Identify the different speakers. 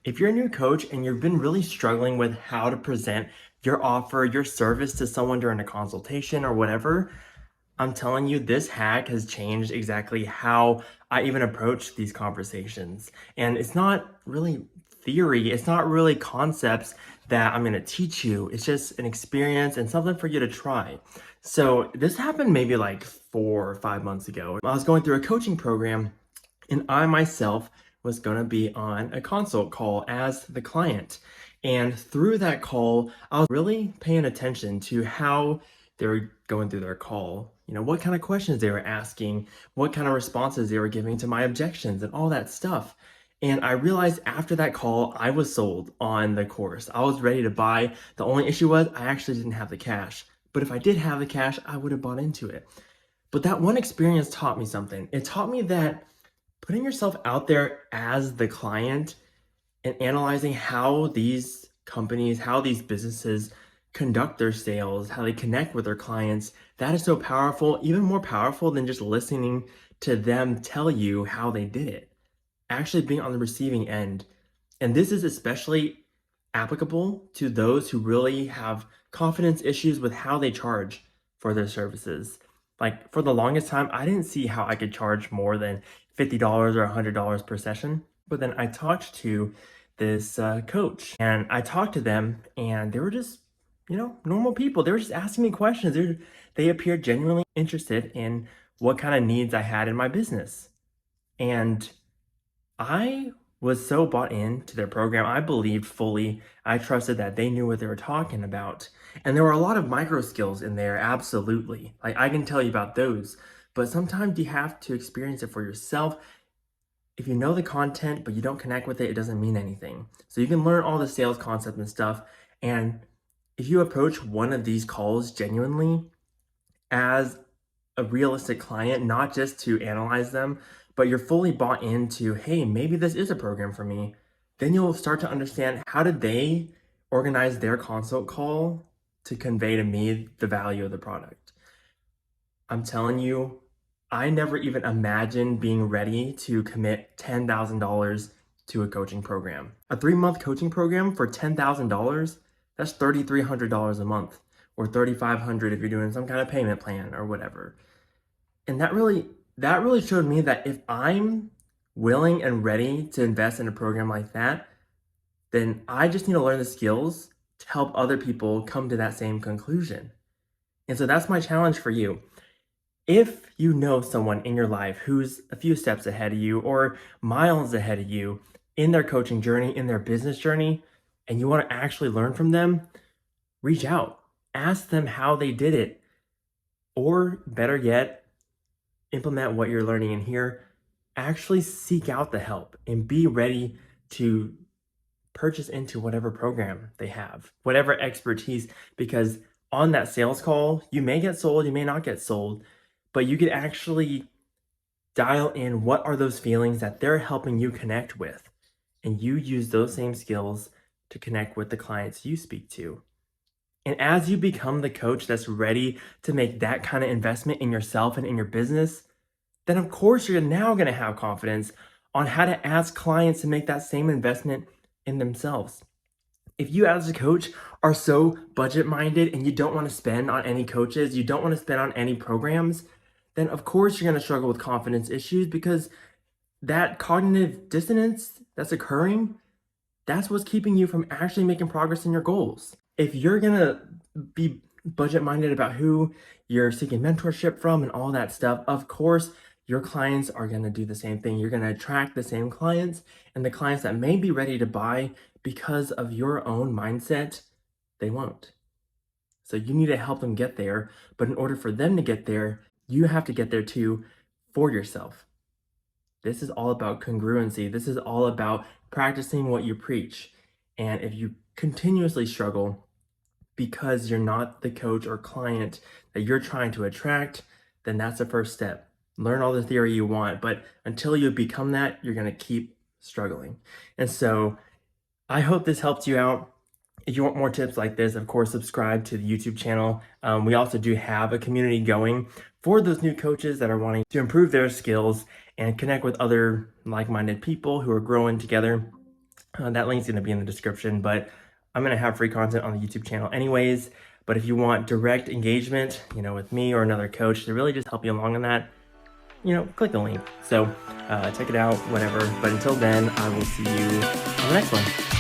Speaker 1: If you're a new coach and you've been really struggling with how to present your offer, your service to someone during a consultation or whatever, I'm telling you, this hack has changed exactly how I even approach these conversations. And it's not really theory, it's not really concepts that I'm going to teach you. It's just an experience and something for you to try. So, this happened maybe like 4 or 5 months ago. I was going through a coaching program and I myself was going to be on a consult call as the client. And through that call, I was really paying attention to how they were going through their call. What kind of questions they were asking, what kind of responses they were giving to my objections, and all that stuff. And I realized after that call, I was sold on the course. I was ready to buy. The only issue was I actually didn't have the cash. But if I did have the cash, I would have bought into it. But that one experience taught me something. It taught me that putting yourself out there as the client and analyzing how these companies, how these businesses conduct their sales, how they connect with their clients, that is so powerful, even more powerful than just listening to them tell you how they did it. Actually being on the receiving end. And this is especially applicable to those who really have confidence issues with how they charge for their services. Like for the longest time, I didn't see how I could charge more than $50 or $100 per session. But then I talked to this coach and I talked to them and they were just, normal people. They were just asking me questions. They appeared genuinely interested in what kind of needs I had in my business. And I was so bought into their program. I believed fully. I trusted that they knew what they were talking about. And there were a lot of micro skills in there, absolutely. Like I can tell you about those. But sometimes you have to experience it for yourself. If you know the content, but you don't connect with it, it doesn't mean anything. So you can learn all the sales concepts and stuff. And if you approach one of these calls genuinely as a realistic client, not just to analyze them, but you're fully bought into, hey, maybe this is a program for me, then you'll start to understand how did they organize their consult call to convey to me the value of the product. I'm telling you, I never even imagined being ready to commit $10,000 to a coaching program. A 3-month coaching program for $10,000, that's $3,300 a month, or $3,500 if you're doing some kind of payment plan or whatever. And that really showed me that if I'm willing and ready to invest in a program like that, then I just need to learn the skills to help other people come to that same conclusion. And so that's my challenge for you. If you know someone in your life who's a few steps ahead of you or miles ahead of you in their coaching journey, in their business journey, and you want to actually learn from them, reach out. Ask them how they did it. Or better yet, implement what you're learning in here. Actually seek out the help and be ready to purchase into whatever program they have, whatever expertise, because on that sales call, you may get sold, you may not get sold, but you could actually dial in what are those feelings that they're helping you connect with. And you use those same skills to connect with the clients you speak to. And as you become the coach that's ready to make that kind of investment in yourself and in your business, then of course you're now going to have confidence on how to ask clients to make that same investment in themselves. If you as a coach are so budget minded and you don't want to spend on any coaches, you don't want to spend on any programs, then of course you're going to struggle with confidence issues because that cognitive dissonance that's occurring, that's what's keeping you from actually making progress in your goals. If you're going to be budget minded about who you're seeking mentorship from and all that stuff, of course, your clients are going to do the same thing. You're going to attract the same clients, and the clients that may be ready to buy because of your own mindset, they won't. So you need to help them get there. But in order for them to get there, you have to get there too for yourself. This is all about congruency. This is all about practicing what you preach. And if you continuously struggle because you're not the coach or client that you're trying to attract, then that's the first step. Learn all the theory you want, but until you become that, you're going to keep struggling. And so I hope this helped you out. If you want more tips like this, of course, subscribe to the YouTube channel. We also do have a community going for those new coaches that are wanting to improve their skills and connect with other like-minded people who are growing together. That link's gonna be in the description, but I'm gonna have free content on the YouTube channel anyways. But if you want direct engagement, with me or another coach to really just help you along on that, click the link. So check it out, whatever. But until then, I will see you on the next one.